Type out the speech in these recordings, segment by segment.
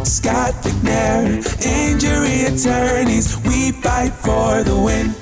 Scott McNair, injury attorneys, we fight for the win.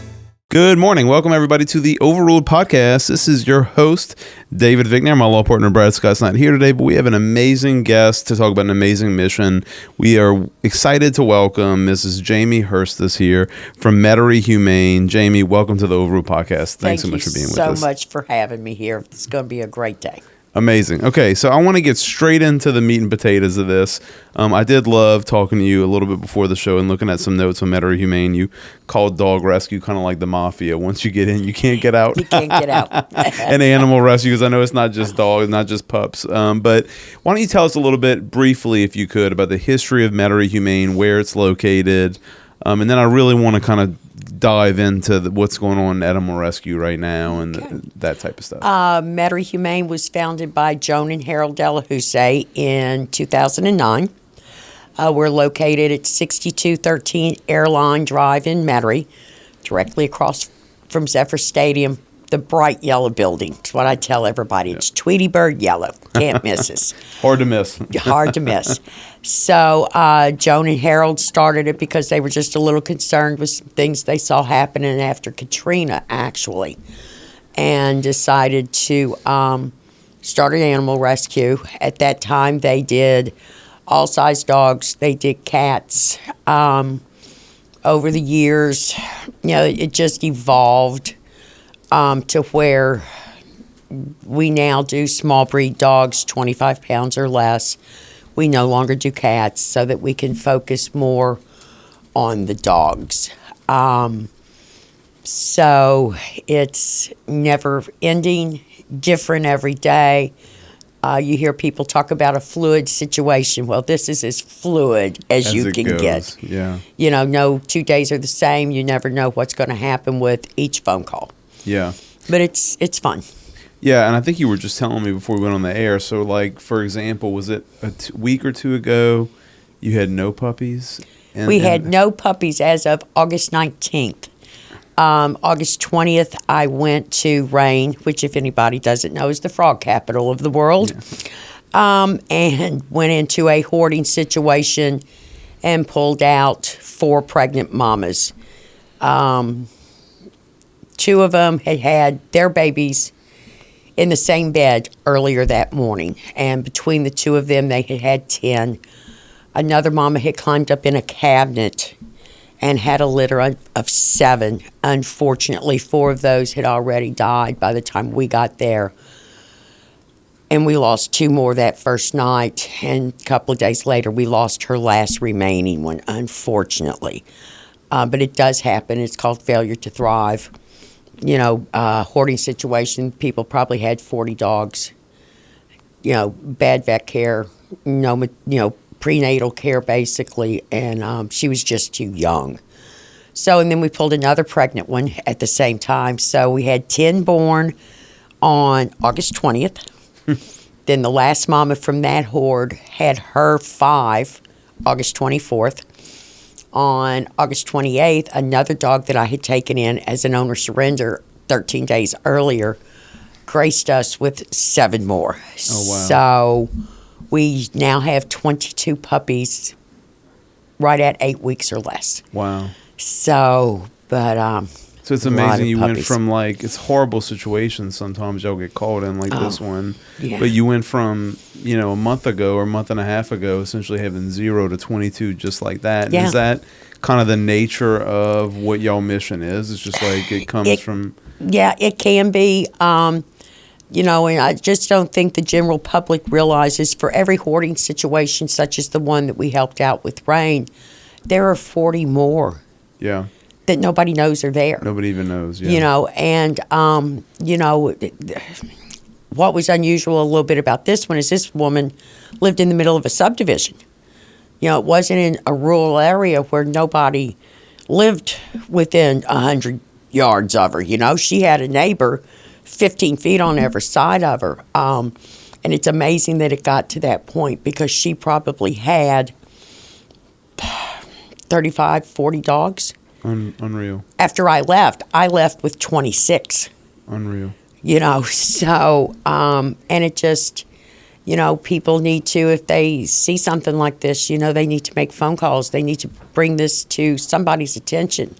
Good morning. Welcome, everybody, to the Overruled Podcast. This is your host, David Vigner. My law partner, Brad Scott's not here today, but we have an amazing guest to talk about an amazing mission. We are excited to welcome Mrs. Jami Hirstius here from Metairie Humane. Jami, welcome to the Overruled Podcast. Thanks so much for being with us. Thank you so much for having me here. It's going to be a great day. Amazing. Okay, so I want to get straight into the meat and potatoes of this. I did love talking to you a little bit before the show and looking at some notes on Metairie Humane. You called dog rescue kind of like the mafia. Once you get in, you can't get out. You can't get out. And animal rescue, because I know it's not just dogs, not just pups. But why don't you tell us a little bit briefly, if you could, about the history of Metairie Humane, where it's located, and then I really want to kind of dive into what's going on in animal rescue right now and that type of stuff. Metairie Humane was founded by Joan and Harold Delahousse in 2009. We're located at 6213 Airline Drive in Metairie, directly across from Zephyr Stadium, the bright yellow building. It's what I tell everybody. It's Tweety Bird yellow. Can't miss us. Hard to miss. Hard to miss. So Joan and Harold started it because they were just a little concerned with some things they saw happening after Katrina, actually, and decided to start an animal rescue. At that time, they did all size dogs. They did cats. Over the years, it just evolved to where we now do small breed dogs, 25 pounds or less. We no longer do cats so that we can focus more on the dogs. So it's never ending, different every day. You hear people talk about a fluid situation. Well, this is as fluid as you can get. Yeah. No 2 days are the same. You never know what's going to happen with each phone call. Yeah. But it's fun. Yeah, and I think you were just telling me before we went on the air. So, like, for example, was it a week or two ago you had no puppies? We had no puppies as of August 19th. August 20th, I went to Rain, which, if anybody doesn't know, is the frog capital of the world, and went into a hoarding situation and pulled out 4 pregnant mamas. 2 of them had their babies in the same bed earlier that morning, and between the 2 of them, they had 10. Another mama had climbed up in a cabinet and had a litter of 7. Unfortunately, 4 of those had already died by the time we got there, and we lost 2 more that first night, and a couple of days later, we lost her last remaining one, unfortunately. But it does happen. It's called failure to thrive. Hoarding situation, people probably had 40 dogs, bad vet care, prenatal care basically, and she was just too young. So, and then we pulled another pregnant one at the same time. So we had 10 born on August 20th. Then the last mama from that hoard had her 5 August 24th. On August 28th, another dog that I had taken in as an owner surrender 13 days earlier graced us with 7 more. Oh, wow. So we now have 22 puppies right at 8 weeks or less. Wow. So, but so it's amazing you went from, like, it's horrible situations sometimes y'all get caught in, like this one. Yeah. But you went from, a month ago or a month and a half ago essentially having 0 to 22 just like that. And is that kind of the nature of what y'all mission is? It's just like it comes from... Yeah, it can be. And I just don't think the general public realizes for every hoarding situation such as the one that we helped out with Rain, there are 40 more. Yeah. That nobody knows are there. Nobody even knows, yeah. What was unusual a little bit about this one is this woman lived in the middle of a subdivision. It wasn't in a rural area where nobody lived within 100 yards of her. She had a neighbor 15 feet on every side of her. And it's amazing that it got to that point because she probably had 35, 40 dogs. Unreal. After I left with 26. Unreal. So, and it just, People need to, if they see something like this, they need to make phone calls. They need to bring this to somebody's attention.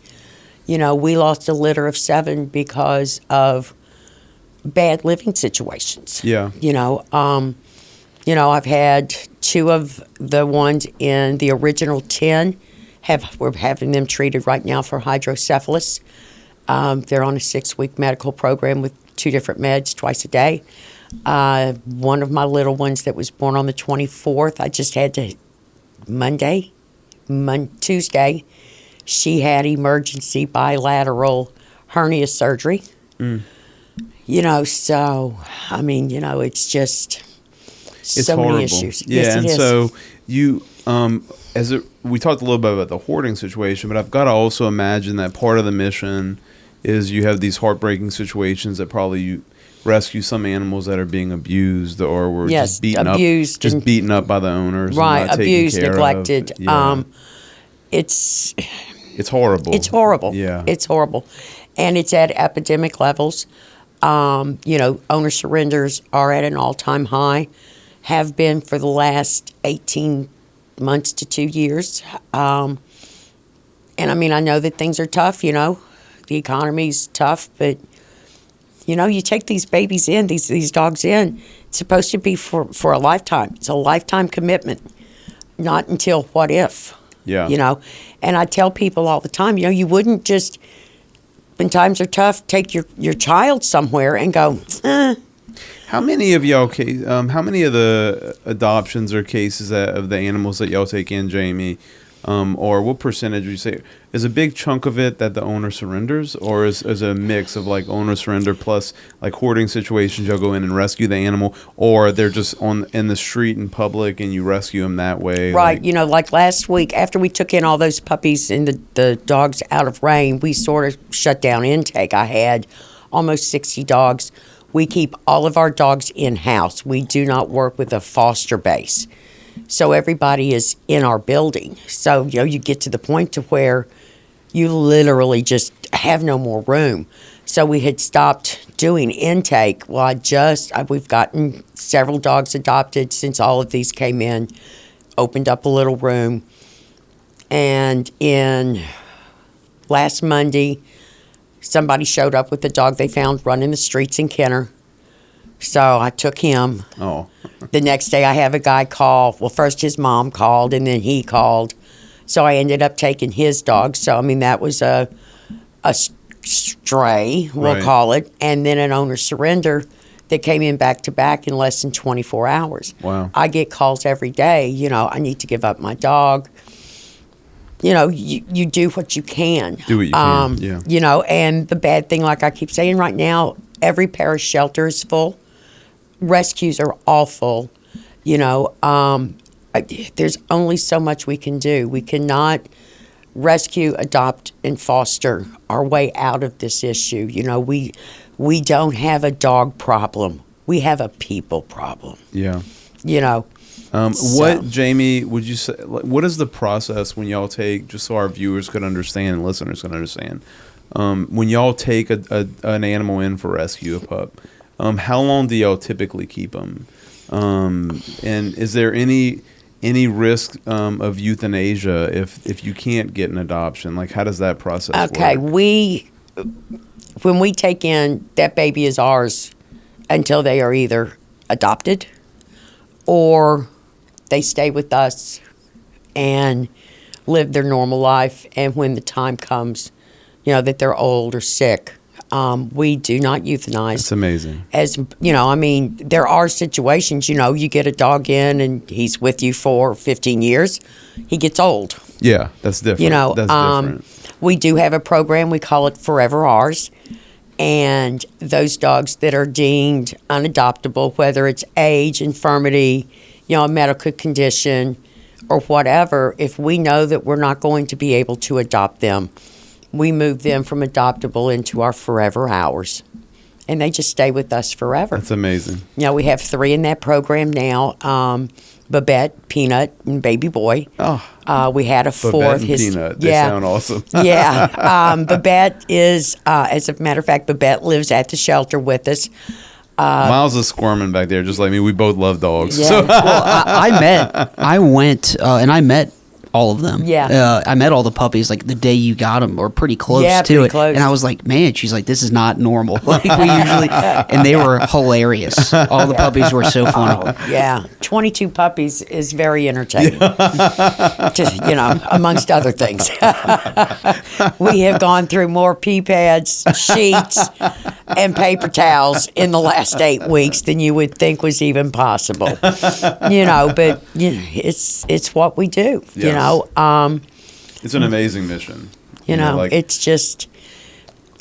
We lost a litter of 7 because of bad living situations. Yeah. I've had 2 of the ones in the original 10. We're having them treated right now for hydrocephalus. They're on a 6-week medical program with 2 different meds twice a day. One of my little ones that was born on the 24th, I just had to Tuesday, she had emergency bilateral hernia surgery. So, it's just It's so horrible. many issues. Yeah, Yes, it and is. so you, we talked a little bit about the hoarding situation, but I've got to also imagine that part of the mission is you have these heartbreaking situations that probably you rescue some animals that are being abused or were just beaten up by the owners. Right, and not abused, taken care neglected. Of. Yeah. It's horrible. It's horrible. Yeah. It's horrible. And it's at epidemic levels. Owner surrenders are at an all-time high, have been for the last 18 months to 2 years. And I know that things are tough, the economy's tough, but you take these babies in, these dogs in, it's supposed to be for a lifetime. It's a lifetime commitment, not until what if. Yeah. And I tell people all the time, you wouldn't just, when times are tough, take your child somewhere and go, How many of y'all how many of the adoptions or cases of the animals that y'all take in, Jami, or what percentage would you say is a big chunk of it that the owner surrenders, or is a mix of like owner surrender plus like hoarding situations, y'all go in and rescue the animal, or they're just in the street in public and you rescue them that way? Right. Like last week, after we took in all those puppies and the dogs out of rain, we sort of shut down intake. I had almost 60 dogs. We keep all of our dogs in-house. We do not work with a foster base. So everybody is in our building. So, you get to the point to where you literally just have no more room. So we had stopped doing intake. Well, we've gotten several dogs adopted since all of these came in, opened up a little room. And last Monday, somebody showed up with a dog they found running the streets in Kenner. So I took him. Oh. The next day I have a guy call. Well, first his mom called and then he called. So I ended up taking his dog. So, that was a stray, we'll call it. And then an owner surrender that came in back to back in less than 24 hours. Wow. I get calls every day. I need to give up my dog. You do what you can. Do what you can, yeah. And the bad thing, like I keep saying right now, every parish shelter is full. Rescues are all full. There's only so much we can do. We cannot rescue, adopt, and foster our way out of this issue. We don't have a dog problem. We have a people problem. Yeah. So. Jami, would you say, what is the process when y'all take, just so our viewers could understand and listeners could understand, when y'all take an animal in for rescue, a pup, how long do y'all typically keep them? And is there any risk of euthanasia if you can't get an adoption? Like, how does that process work? When we take in, that baby is ours until they are either adopted or they stay with us and live their normal life. And when the time comes, that they're old or sick, we do not euthanize. That's amazing. There are situations, you get a dog in and he's with you for 15 years. He gets old. Yeah, that's different. That's different. We do have a program, we call it Forever Ours. And those dogs that are deemed unadoptable, whether it's age, infirmity, a medical condition, or whatever, if we know that we're not going to be able to adopt them, we move them from adoptable into our Forever Hours. And they just stay with us forever. That's amazing. We have 3 in that program now, Babette, Peanut, and Baby Boy. Oh. We had a 4th. Babette and Peanut. They sound awesome. Yeah. Babette is, as a matter of fact, Babette lives at the shelter with us. Miles is squirming back there, just like me. We both love dogs. Yeah. So Well, I went and I met all of them. Yeah. I met all the puppies like the day you got them, or pretty close Yeah, to pretty it. close. And I was like, man, she's like, this is not normal. Like we usually, and they were hilarious. All the puppies were so funny. Yeah, 22 puppies is very entertaining. Just, amongst other things. We have gone through more pee pads, sheets, and paper towels in the last 8 weeks than you would think was even possible. But it's what we do. Yes. It's an amazing mission. It's just,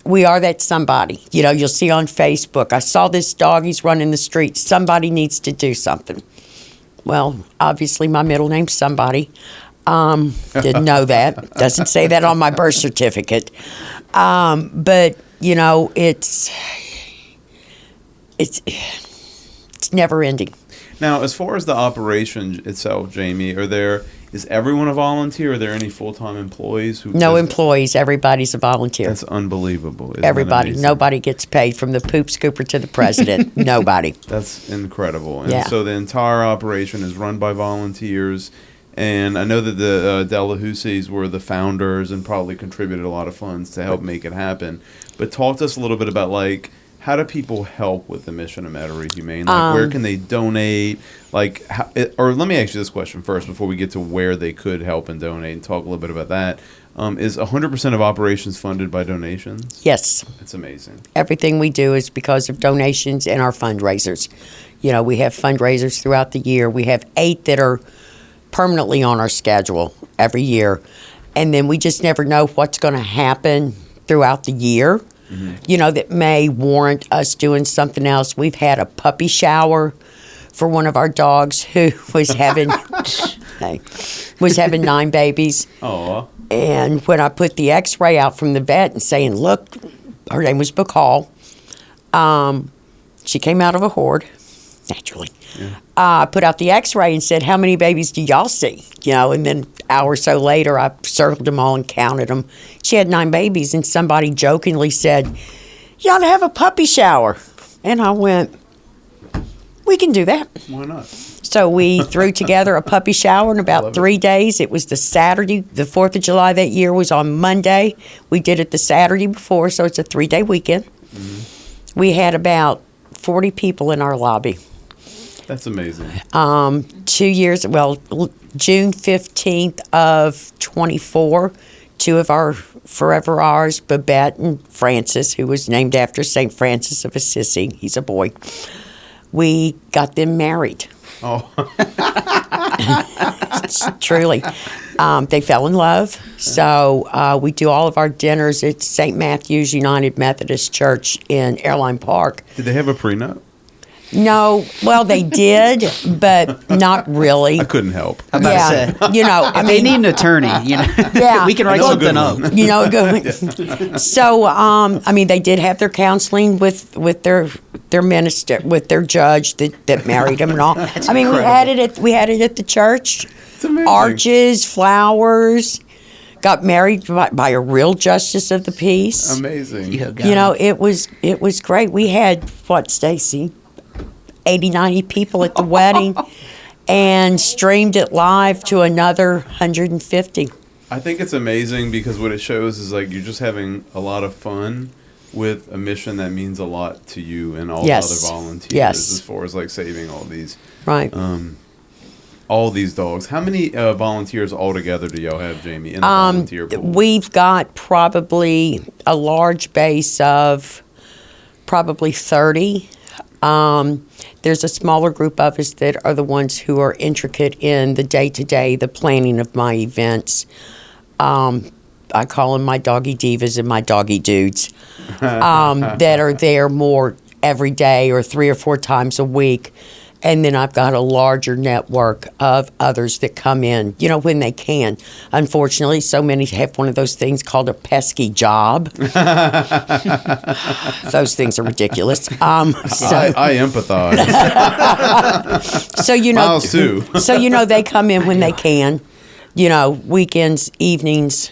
we are that somebody. You'll see on Facebook, I saw this dog, he's running the streets. Somebody needs to do something. Well, obviously my middle name's Somebody. Didn't know that. Doesn't say that on my birth certificate. But, it's never ending. Now, as far as the operation itself, Jami, is everyone a volunteer? Are there any full-time employees? No employees. Everybody's a volunteer. That's unbelievable. Isn't Everybody. that amazing? Nobody gets paid, from the poop scooper to the president. Nobody. That's incredible. And Yeah. so the entire operation is run by volunteers. And I know that the Delahousseys were the founders and probably contributed a lot of funds to help make it happen. But talk to us a little bit about, how do people help with the mission of Metairie Humane? Where can they donate? Or let me ask you this question first before we get to where they could help and donate, and talk a little bit about that. Is 100% of operations funded by donations? Yes. It's amazing. Everything we do is because of donations and our fundraisers. We have fundraisers throughout the year. We have 8 that are permanently on our schedule every year. And then we just never know what's going to happen throughout the year. That may warrant us doing something else. We've had a puppy shower for one of our dogs who was having 9 babies. Oh. And when I put the X-ray out from the vet and saying, look, her name was Bacall. She came out of a hoard, naturally. Yeah. I put out the X-ray and said, how many babies do y'all see? And then an hour or so later, I circled them all and counted them. She had 9 babies, and somebody jokingly said, you ought to have a puppy shower. And I went, we can do that. Why not? So we threw together a puppy shower in about 3 days. It was the Saturday. The 4th of July that year was on Monday. We did it the Saturday before, so it's a 3-day weekend. Mm-hmm. We had about 40 people in our lobby. That's amazing. 2 years, June 15th of 24, 2 of our forever ours, Babette and Francis, who was named after St. Francis of Assisi. He's a boy. We got them married. Oh. Truly. They fell in love. So we do all of our dinners at St. Matthew's United Methodist Church in Airline Park. Did they have a prenup? No, well, they did, but not really. I couldn't help. I'm about to say, if they need an attorney, Yeah. we can write something up. So, they did have their counseling with their minister, with their judge that married them and all. We had it at the church. It's amazing. Arches, flowers. Got married by a real justice of the peace. Amazing. It was great. We had Stacy? 80, 90 people at the wedding, and streamed it live to another 150. I think it's amazing because what it shows is you're just having a lot of fun with a mission that means a lot to you and all the other volunteers as far as saving all these all these dogs. How many volunteers altogether do y'all have, Jami, in the volunteer pool? We've got probably a large base of probably 30. There's a smaller group of us that are the ones who are intricate in the day-to-day, the planning of my events. I call them my doggy divas and my doggy dudes that are there more every day or 3 or 4 times a week. And then I've got a larger network of others that come in, when they can. Unfortunately, so many have one of those things called a pesky job. Those things are ridiculous. I empathize. So, Miles too. So, they come in when they can, weekends, evenings,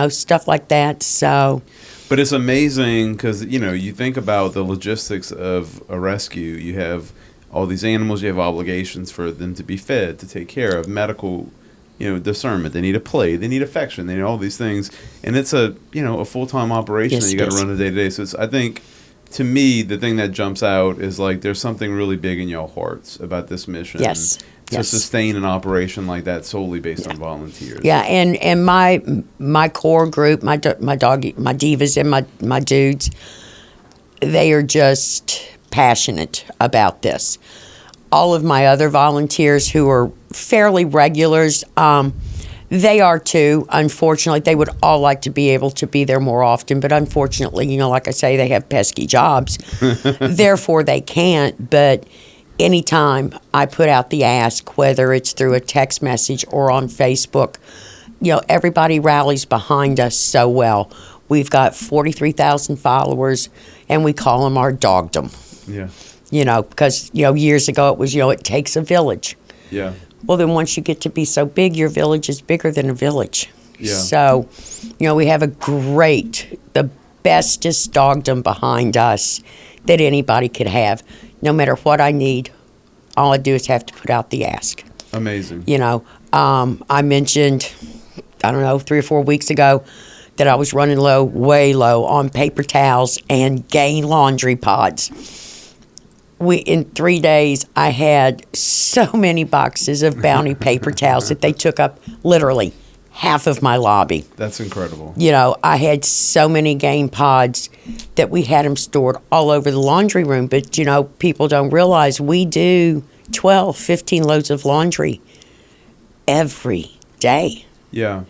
stuff like that. So, But it's amazing because, you think about the logistics of a rescue. You have all these animals, you have obligations for them to be fed, to take care of, medical, discernment. They need a play, they need affection, they need all these things. And it's a full-time operation Yes, that you got to it is. run a day-to-day. So I think, to me, the thing that jumps out is like there's something really big in y'all hearts about this mission. Yes. To Yes. sustain an operation like that solely based on volunteers. Yeah, and my core group, my divas and my dudes, they are just passionate about this. All of my other volunteers who are fairly regulars, they are too. Unfortunately, they would all like to be able to be there more often, but unfortunately, like I say, they have pesky jobs. Therefore, they can't. But anytime I put out the ask, whether it's through a text message or on Facebook, everybody rallies behind us so well. We've got 43,000 followers, and we call them our dogdom. Yeah. Because, years ago it was, it takes a village. Yeah. Well, then once you get to be so big, your village is bigger than a village. Yeah. So, we have the bestest dogdom behind us that anybody could have. No matter what I need, all I do is have to put out the ask. Amazing. I mentioned, 3 or 4 weeks ago that I was running way low on paper towels and Gain laundry pods. In 3 days, I had so many boxes of Bounty paper towels that they took up literally half of my lobby. That's incredible. I had so many Gain pods that we had them stored all over the laundry room. But, people don't realize we do 12, 15 loads of laundry every day. Yeah.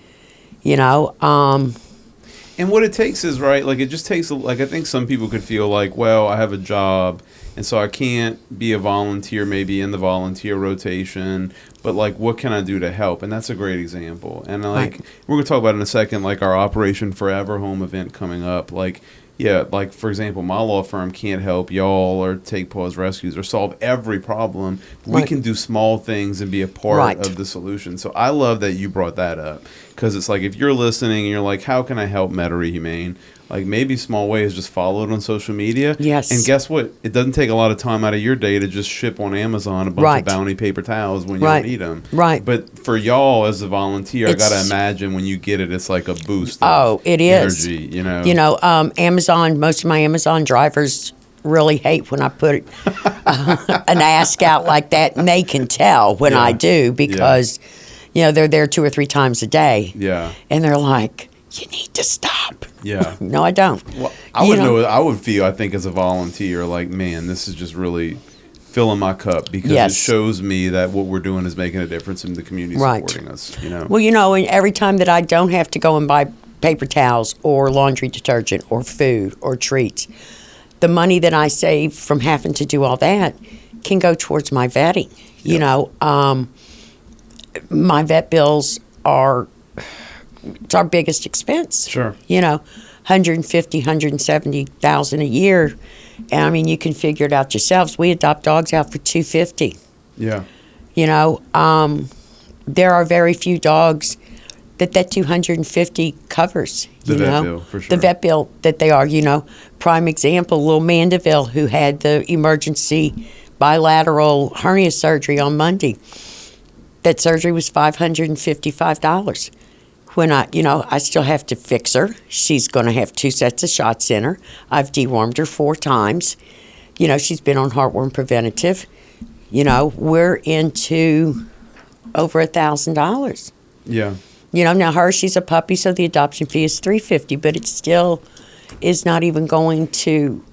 And what it takes is, right, like it just takes, I think some people could feel like, well, I have a job, and so I can't be a volunteer maybe in the volunteer rotation, but, what can I do to help? And that's a great example. And, Right. we're going to talk about in a second, our Operation Forever Home event coming up. For example, my law firm can't help y'all or Take Pause Rescues or solve every problem. We Right. can do small things and be a part Right. of the solution. So I love that you brought that up, because it's if you're listening and you're like, how can I help Metairie Humane? Maybe small ways, just follow it on social media. Yes. And guess what? It doesn't take a lot of time out of your day to just ship on Amazon a bunch Right. of Bounty paper towels when you Right. don't need them. Right. But for y'all as a volunteer, I got to It's- imagine when you get it, it's like a boost. Oh, Of it is. energy, Amazon, most of my Amazon drivers really hate when I put an ask out like that, and they can tell when I Yeah. do because, they're there 2 or 3 times a day. Yeah. And they're like, you need to stop. Yeah. No, I don't. Well, I would feel, I think, as a volunteer, man, this is just really filling my cup, because Yes. it shows me that what we're doing is making a difference in the community Right. supporting us. Well, and every time that I don't have to go and buy paper towels or laundry detergent or food or treats, the money that I save from having to do all that can go towards my vetting. My vet bills it's our biggest expense. Sure. 150, 170,000 a year. And you can figure it out yourselves. We adopt dogs out for $250. Yeah. There are very few dogs that $250 covers. The vet bill, for sure. The vet bill that they are, Prime example, little Mandeville, who had the emergency bilateral hernia surgery on Monday. That surgery was $555. When I still have to fix her. She's going to have 2 sets of shots in her. I've dewormed her 4 times. She's been on heartworm preventative. We're into over $1,000. Yeah. Now she's a puppy, so the adoption fee is $350, but it still is not even going to,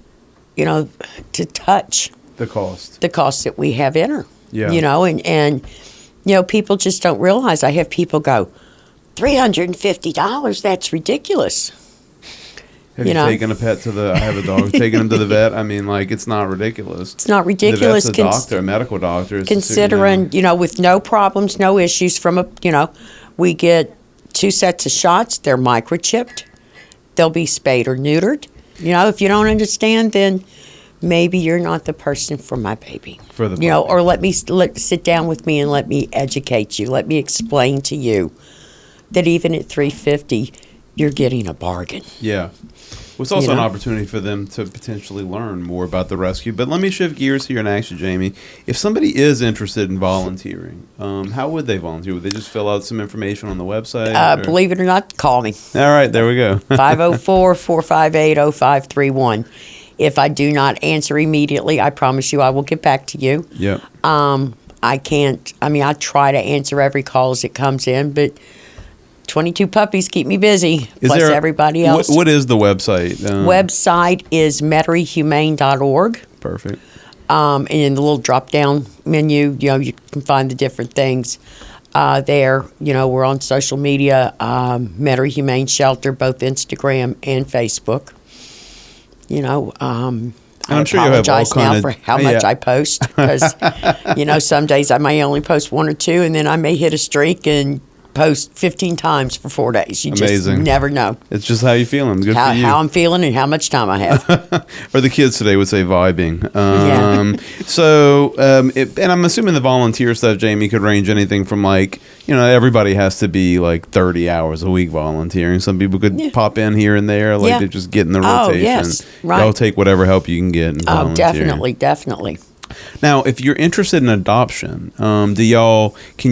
to touch The cost. the cost that we have in her. Yeah. And people just don't realize. I have people go, $350, that's ridiculous. Have you taken a pet I have a dog, taken him to the vet? It's not ridiculous. It's not ridiculous. The vet's a doctor, a medical doctor. It's Considering, with no problems, no issues we get 2 sets of shots, they're microchipped, they'll be spayed or neutered. If you don't understand, then maybe you're not the person for my baby. For the puppy. Or sit down with me and let me educate you. Let me explain to you that even at $350, you're getting a bargain. Yeah. Well, it's also You an know? opportunity for them to potentially learn more about the rescue. But let me shift gears here and ask you, Jamie, if somebody is interested in volunteering, how would they volunteer? Would they just fill out some information on the website? or- Believe it or not, call me. All right, there we go. 504-458-0531. If I do not answer immediately, I promise you I will get back to you. Yep. I can't, I try to answer every call as it comes in, but 22 puppies keep me busy, plus everybody else. What is the website? Website is MetairieHumane.org. Perfect. And in the little drop-down menu, you can find the different things there. We're on social media, Metairie Humane Shelter, both Instagram and Facebook. I'm I sure you'll have all apologize now kind for of how much I post because, some days I may only post 1 or 2, and then I may hit a streak and post 15 times for 4 days. You Amazing. just never know It's just how you feeling. Good for you. how I'm feeling and how much time I have. Or the kids today would say vibing. Yeah. So, and I'm assuming the volunteer stuff, Jamie, could range anything from everybody has to be like 30 hours a week volunteering. Some people could pop in here and there, Yeah. to just get in the Oh, rotation. yes. Right. Y'all take whatever help you can get and Oh, volunteer. definitely. Now, if you're interested in adoption, can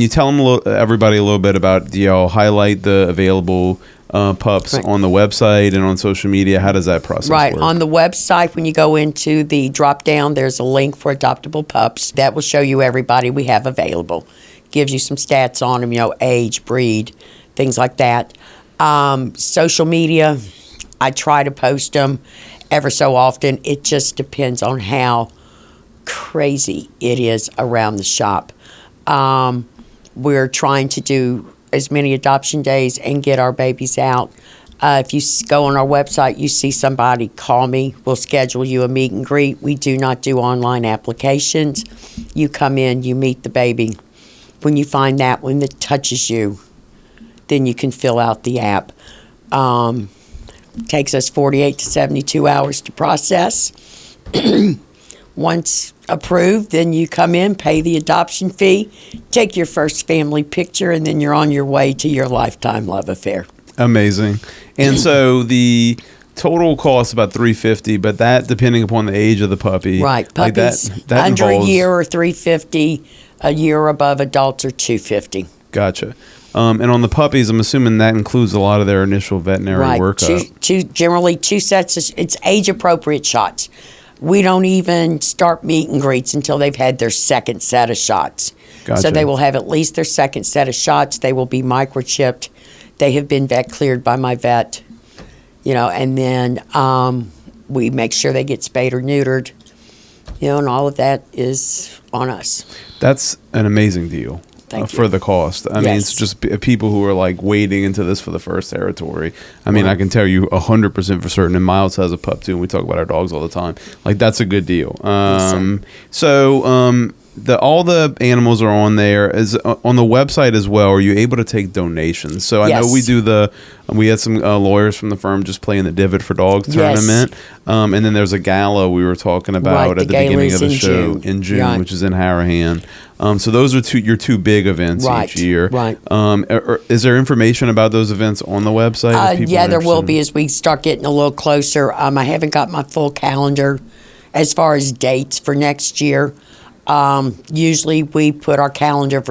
you tell everybody a little bit about, do y'all highlight the available pups Right. on the website and on social media? How does that process Right. work? On the website, when you go into the drop down, there's a link for adoptable pups. That will show you everybody we have available. Gives you some stats on them, age, breed, things like that. Social media, I try to post them ever so often. It just depends on how crazy it is around the shop. We're trying to do as many adoption days and get our babies out. If you go on our website, you see somebody, call me. We'll schedule you a meet and greet. We do not do online applications. You come in, you meet the baby. When you find that one that touches you, then you can fill out the app. Takes us 48 to 72 hours to process. Once approved, then you come in, pay the adoption fee, take your first family picture, and then you're on your way to your lifetime love affair. Amazing. And so the total cost about $350, but that depending upon the age of the puppy. Right, puppies that under involves, a year or $350, a year above adults are $250. Gotcha. And on the puppies, I'm assuming that includes a lot of their initial veterinary Right, workup. generally two sets. It's age appropriate shots. We don't even start meet and greets until they've had their second set of shots. Gotcha. So they will have at least their second set of shots. They will be microchipped. They have been vet cleared by my vet, and then we make sure they get spayed or neutered, and all of that is on us. That's an amazing deal. Thank you. For the cost. I mean, Yes. it's just people who are wading into this for the first territory. I mean, I can tell you 100% for certain, and Miles has a pup too, and we talk about our dogs all the time. That's a good deal. All the animals are on there. Is on the website as well. Are you able to take donations? So I know Yes. we had some lawyers from the firm just playing the Divot for Dogs Yes. tournament. And then there's a gala we were talking about Right, at the the beginning gala of the is in show June. in June, Right. which is in Harahan. So those are your two big events Right, each year. right. Is there information about those events on the website? if people Yeah, are there will interested? be as we start getting a little closer. I haven't got my full calendar as far as dates for next year. Usually we put our calendar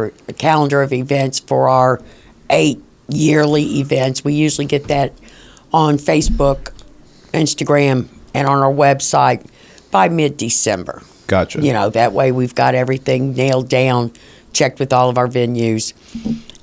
of events for our 8 yearly events. We usually get that on Facebook, Instagram, and on our website by mid-December. Gotcha. That way we've got everything nailed down, checked with all of our venues,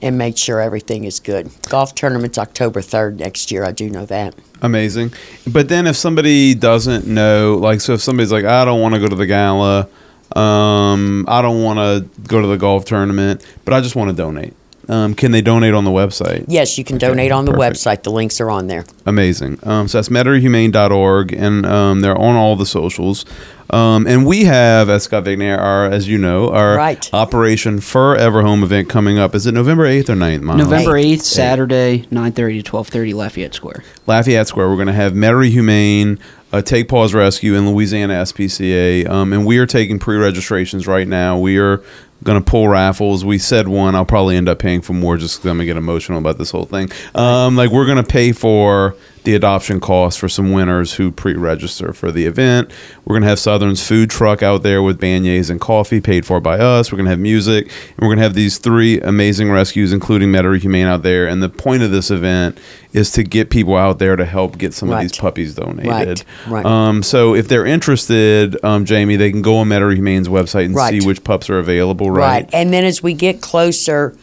and made sure everything is good. Golf tournament's October 3rd next year. I do know that. Amazing. But then if somebody doesn't know, so if somebody's like, I don't want to go to the gala, I don't want to go to the golf tournament, but I just want to donate. Can they donate on the website? Yes, you can donate on the perfect. website. The links are on there. Amazing. So that's MetairieHumane.org, and they're on all the socials. And we have, at Scott Vignair, our Right. Operation Forever Home event coming up. Is it November 8th or 9th, Miles? November 8th, Saturday, 9:30 to 12:30, Lafayette Square. Lafayette Square. We're going to have Metairie Humane, Take Paws Rescue, and Louisiana SPCA. And we are taking pre-registrations right now. We are Going to pull raffles. We said one. I'll probably end up paying for more just because I'm going to get emotional about this whole thing. Like, we're going to pay for the adoption costs for some winners who pre-register for the event. We're going to have Southern's food truck out there with beignets and coffee paid for by us. We're going to have music. And we're going to have these 3 amazing rescues, including Metairie Humane out there. And the point of this event is to get people out there to help get some of these puppies donated. Right. So if they're interested, Jami, they can go on Metairie Humane's website and see which pups are available, right? And then as we get closer,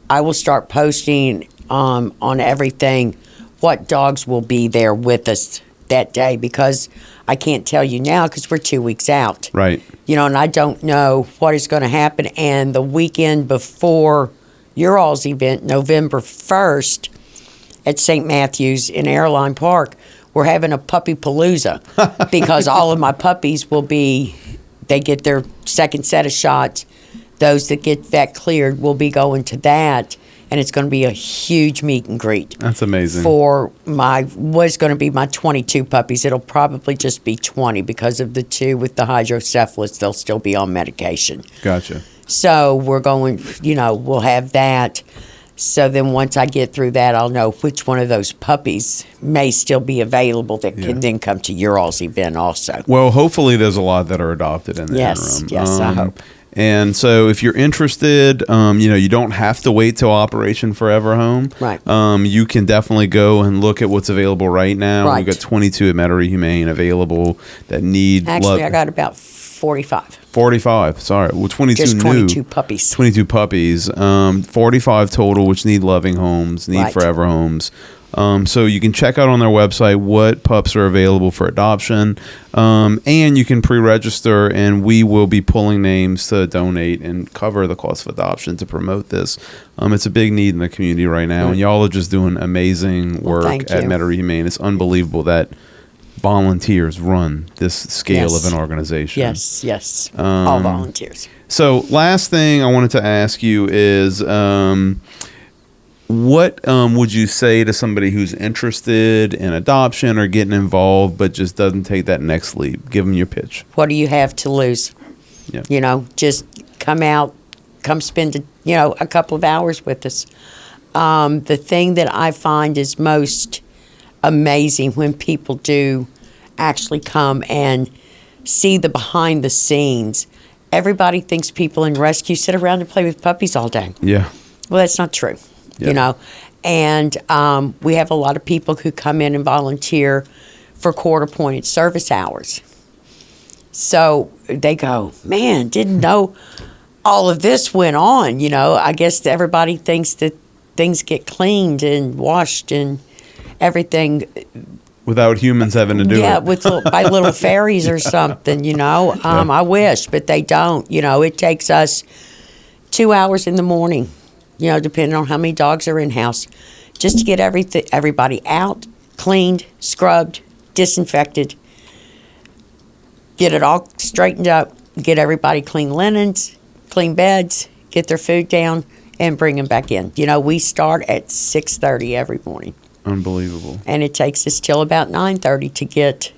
I will start posting on everything what dogs will be there with us that day, because I can't tell you now because we're 2 weeks out. Right. You know, and I don't know what is going to happen. And the weekend before your all's event, November 1st, at St. Matthew's in Airline Park, we're having a puppy palooza because all of my puppies they get their second set of shots. Those that get that cleared will be going to that. And it's going to be a huge meet and greet. That's amazing. For was going to be my 22 puppies. It'll probably just be 20 because of the 2 with the hydrocephalus. They'll still be on medication. Gotcha. So we're going, we'll have that. So then once I get through that, I'll know which one of those puppies may still be available that can then come to your all's event also. Well, hopefully there's a lot that are adopted in the interim. Yes, I hope. And so if you're interested, you don't have to wait till Operation Forever Home. Right. You can definitely go and look at what's available right now. Right. We've got 22 at Metairie Humane available that need... Actually, I got about 45. 45, sorry. Well, 22 Just new. 22 puppies. 22 puppies. 45 total, which need loving homes, need forever homes. So you can check out on their website what pups are available for adoption, and you can pre-register, and we will be pulling names to donate and cover the cost of adoption to promote this. It's a big need in the community right now, and y'all are just doing amazing work at Metairie Humane. It's unbelievable that volunteers run this scale of an organization. Yes. All volunteers. So last thing I wanted to ask you is... what would you say to somebody who's interested in adoption or getting involved but just doesn't take that next leap? Give them your pitch. What do you have to lose? Yeah. Just come out, come spend a couple of hours with us. The thing that I find is most amazing when people do actually come and see the behind the scenes. Everybody thinks people in rescue sit around and play with puppies all day. Yeah. Well, that's not true. Yep. And we have a lot of people who come in and volunteer for court-appointed service hours. So they go, man, didn't know all of this went on. I guess everybody thinks that things get cleaned and washed and everything. Without humans having to do it. Yeah, by little fairies or something, I wish, but they don't. It takes us 2 hours in the morning, depending on how many dogs are in-house, just to get everybody out, cleaned, scrubbed, disinfected, get it all straightened up, get everybody clean linens, clean beds, get their food down, and bring them back in. We start at 6:30 every morning. Unbelievable. And it takes us till about 9:30 to get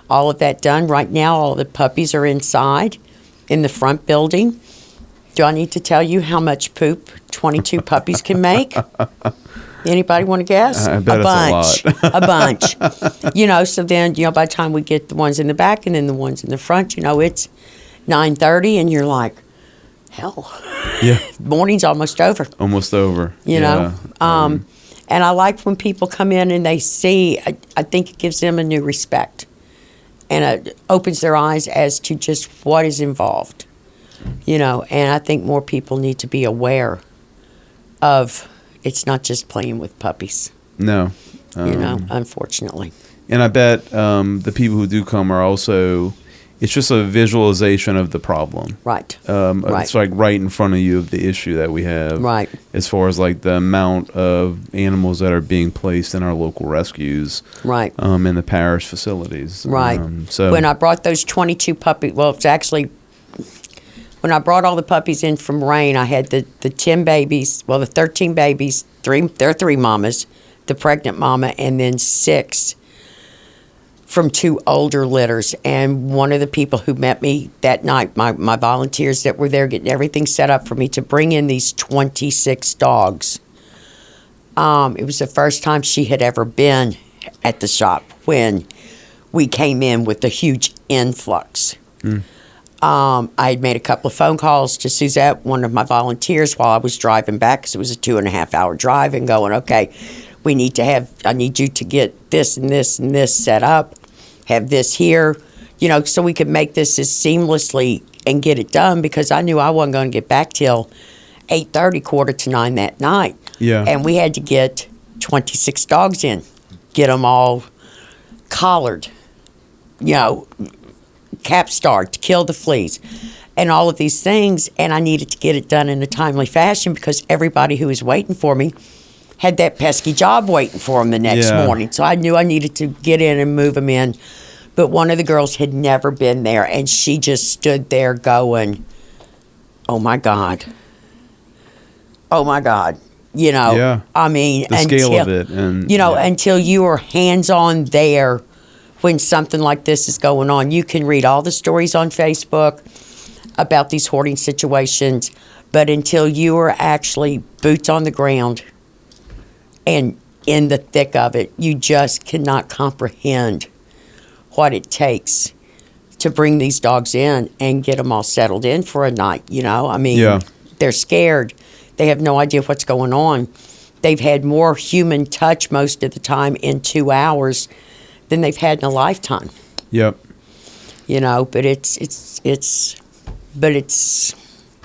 all of that done. Right now, all the puppies are inside in the front building. Do I need to tell you how much poop 22 puppies can make? Anybody want to guess? I bet it's a lot. A bunch. So then, by the time we get the ones in the back and then the ones in the front, it's 9:30 and you're like, hell. Yeah. Morning's almost over. Almost over. And I like when people come in and they see, I think it gives them a new respect. And it opens their eyes as to just what is involved. And I think more people need to be aware of it's not just playing with puppies. No. Unfortunately. And I bet the people who do come are also, it's just a visualization of the problem. Right. It's like right in front of you of the issue that we have. Right. As far as like the amount of animals that are being placed in our local rescues. Right. In the parish facilities. Right. So when I brought those 22 puppies, well, it's actually, when I brought all the puppies in from Rain, I had the 10 babies, the 13 babies, there are 3 mamas, the pregnant mama, and then 6 from 2 older litters. And one of the people who met me that night, my volunteers that were there getting everything set up for me to bring in these 26 dogs. It was the first time she had ever been at the shop when we came in with the huge influx. I had made a couple of phone calls to Suzette, one of my volunteers, while I was driving back, because it was a 2.5-hour drive, and going, okay, I need you to get this and this and this set up, have this here, so we could make this as seamlessly and get it done, because I knew I wasn't going to get back till 8:30, 8:45 that night. Yeah. And we had to get 26 dogs in, get them all collared, cap-starred to kill the fleas, and all of these things. And I needed to get it done in a timely fashion, because everybody who was waiting for me had that pesky job waiting for them the next morning. So I knew I needed to get in and move them in. But one of the girls had never been there, and she just stood there going, oh, my God. Oh, my God. I mean, the scale of it. And, until you are hands-on there when something like this is going on. You can read all the stories on Facebook about these hoarding situations, but until you are actually boots on the ground and in the thick of it, you just cannot comprehend what it takes to bring these dogs in and get them all settled in for a night. I mean, they're scared. They have no idea what's going on. They've had more human touch most of the time in 2 hours than they've had in a lifetime. Yep. But it's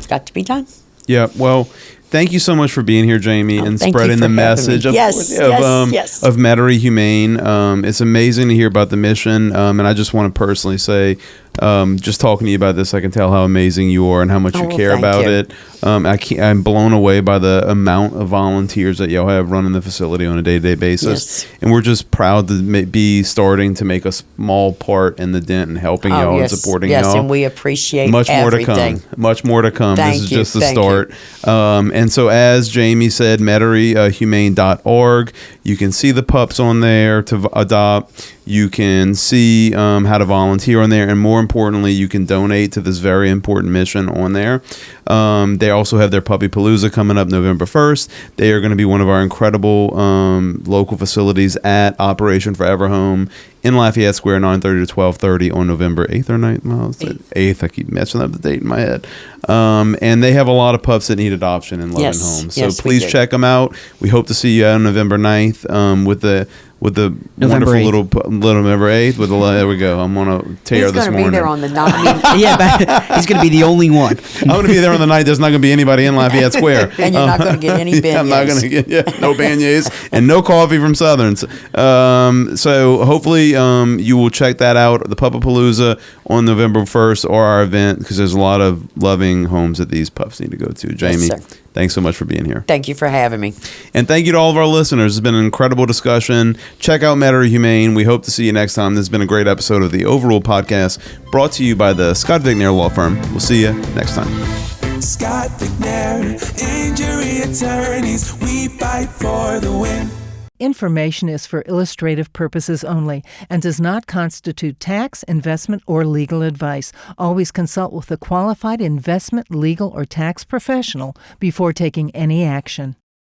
got to be done. Yeah. Well, thank you so much for being here, Jami, and spreading the message of Metairie Humane. It's amazing to hear about the mission, and I just want to personally say, just talking to you about this, I can tell how amazing you are and how much you care about it. I'm blown away by the amount of volunteers that y'all have running the facility on a day-to-day basis, and we're just proud to be starting to make a small part in the dent and helping y'all and supporting y'all. Yes, and we appreciate much everything. Much more to come. Thank this is you, just the start. And so, as Jami said, MetairieHumane.org. You can see the pups on there to adopt. You can see how to volunteer on there, and more importantly, you can donate to this very important mission on there. They also have their Puppy Palooza coming up November 1st. They are going to be one of our incredible local facilities at Operation Forever Home in Lafayette Square, 9:30 to 12:30 on November 8th or 9th. Well, 8th. I keep messing up the date in my head. And they have a lot of pups that need adoption in loving homes. So please check them out. We hope to see you on November 9th with the November wonderful 8th. little November 8th. There we go. I'm going to tear this morning. He's going to be there on the 9th. Yeah, he's going to be the only one. I'm going to be there on the night. There's not going to be anybody in Lafayette Square. And you're not going to get any beignets. I'm not going to get no beignets and no coffee from Southerns. So hopefully you will check that out, the Puppapalooza on November 1st, or our event, because there's a lot of loving homes that these pups need to go to. Jami, thanks so much for being here. Thank you for having me. And thank you to all of our listeners. It's been an incredible discussion. Check out Metairie Humane. We hope to see you next time. This has been a great episode of the Overruled Podcast, brought to you by the Scott Vignair Law Firm. We'll see you next time. Scott Vignair, injury attorneys, we fight for the win. Information is for illustrative purposes only and does not constitute tax, investment, or legal advice. Always consult with a qualified investment, legal, or tax professional before taking any action.